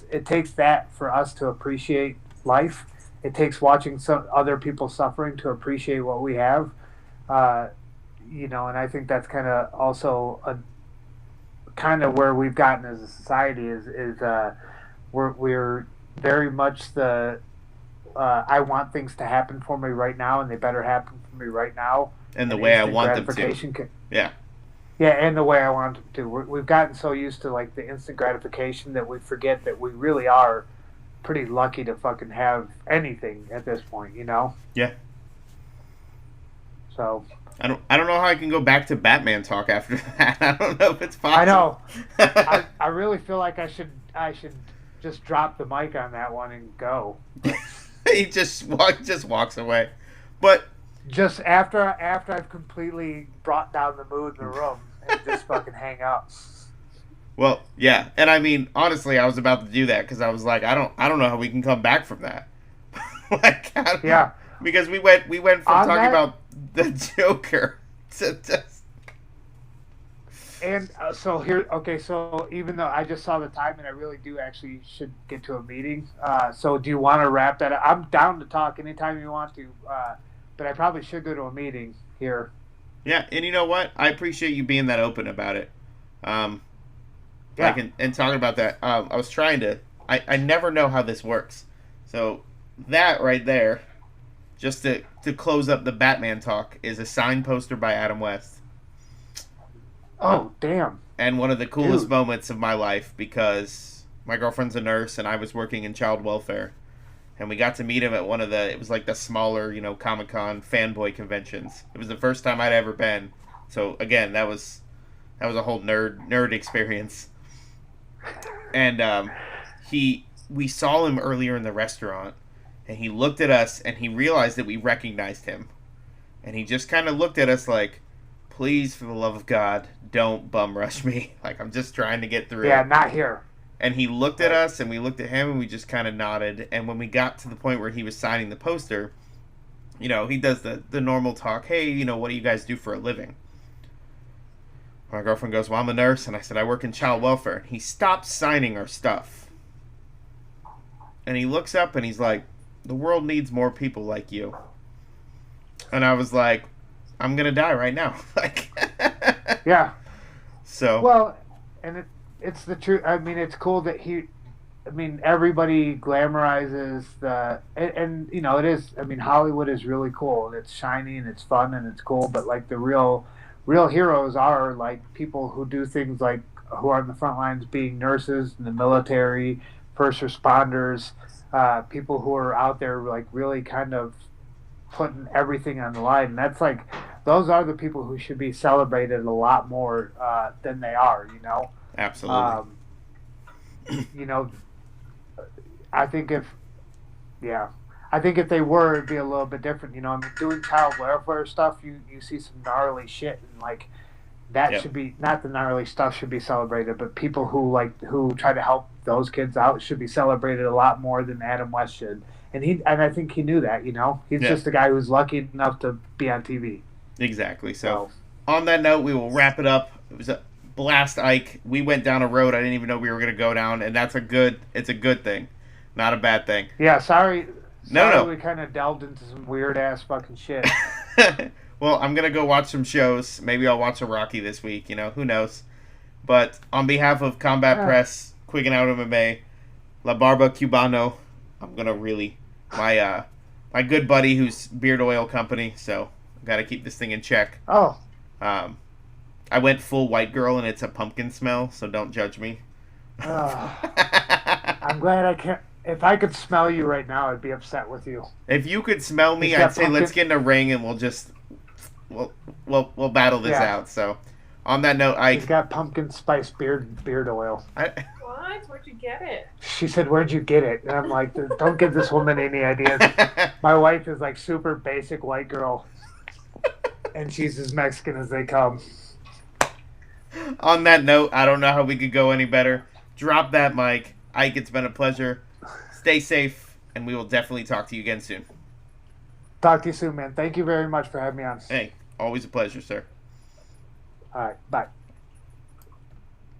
it takes that for us to appreciate life. It takes watching some other people suffering to appreciate what we have. And I think that's kind of also where we've gotten as a society is we're very much the I want things to happen for me right now, and they better happen for me right now. And the way I want them to. Yeah. Yeah, and the way I want them to. We've gotten so used to like the instant gratification that we forget that we really are pretty lucky to fucking have anything at this point, Yeah. So I don't know how I can go back to Batman talk after that. I don't know if it's possible. I know. I really feel like I should just drop the mic on that one and go. He just walks away. But just after I've completely brought down the mood in the room and just fucking hang up. Well, yeah, and I mean, honestly, I was about to do that because I was like, I don't know how we can come back from that. Because we went from talking about the Joker to just. And so even though I just saw the time and I really do actually should get to a meeting, so do you want to wrap that up? I'm down to talk anytime you want to, but I probably should go to a meeting here. Yeah, and you know what? I appreciate you being that open about it. And talking about that, I was trying to. I never know how this works, so that right there, just to close up the Batman talk, is a signed poster by Adam West. Oh, damn. And one of the coolest moments of my life, because my girlfriend's a nurse and I was working in child welfare. And we got to meet him at it was like the smaller, Comic-Con fanboy conventions. It was the first time I'd ever been. So, again, that was a whole nerd experience. And we saw him earlier in the restaurant, and he looked at us, and he realized that we recognized him. And he just kind of looked at us like, please, for the love of God, don't bum rush me. Like, I'm just trying to get through. Yeah, not here. And he looked at us, and we looked at him, and we just kind of nodded. And when we got to the point where he was signing the poster, he does the normal talk. Hey, what do you guys do for a living? My girlfriend goes, well, I'm a nurse. And I said, I work in child welfare. And he stops signing our stuff. And he looks up, and he's like, the world needs more people like you. And I was like, I'm going to die right now. Yeah. So. Well, and it's the truth. I mean, it's cool that everybody glamorizes and it is, Hollywood is really cool, and it's shiny, and it's fun, and it's cool, but like the real heroes are like people who do things like who are on the front lines, being nurses in the military, first responders, people who are out there like really kind of putting everything on the line. And that's like, those are the people who should be celebrated a lot more than they are, Absolutely. I think if they were, it'd be a little bit different. Doing child welfare stuff, you see some gnarly shit, and like that should be, not the gnarly stuff should be celebrated, but people who try to help those kids out should be celebrated a lot more than Adam West should. And I think he knew that. He's just a guy who's lucky enough to be on TV. Exactly. So on that note, we will wrap it up. It was a blast, Ike. We went down a road I didn't even know we were going to go down, and it's a good thing, not a bad thing. Yeah, sorry. No. We kind of delved into some weird ass fucking shit. Well, I'm going to go watch some shows. Maybe I'll watch a Rocky this week, who knows. But on behalf of Combat Press, Quiggin Out MMA, La Barba Cubano, I'm going to really, my good buddy who's Beard Oil Company, so I've got to keep this thing in check. Oh. I went full white girl, and it's a pumpkin smell, so don't judge me. I'm glad I can't. If I could smell you right now, I'd be upset with you. If you could smell me, I'd say let's get in a ring, and we'll battle this out. So, on that note, he's got pumpkin spice beard oil. What? nice. Where'd you get it? She said, "Where'd you get it?" And I'm like, "Don't give this woman any ideas." My wife is like super basic white girl, and she's as Mexican as they come. On that note, I don't know how we could go any better. Drop that mic. Ike, it's been a pleasure. Stay safe, and we will definitely talk to you again soon. Talk to you soon, man. Thank you very much for having me on. Hey, always a pleasure, sir. All right, bye.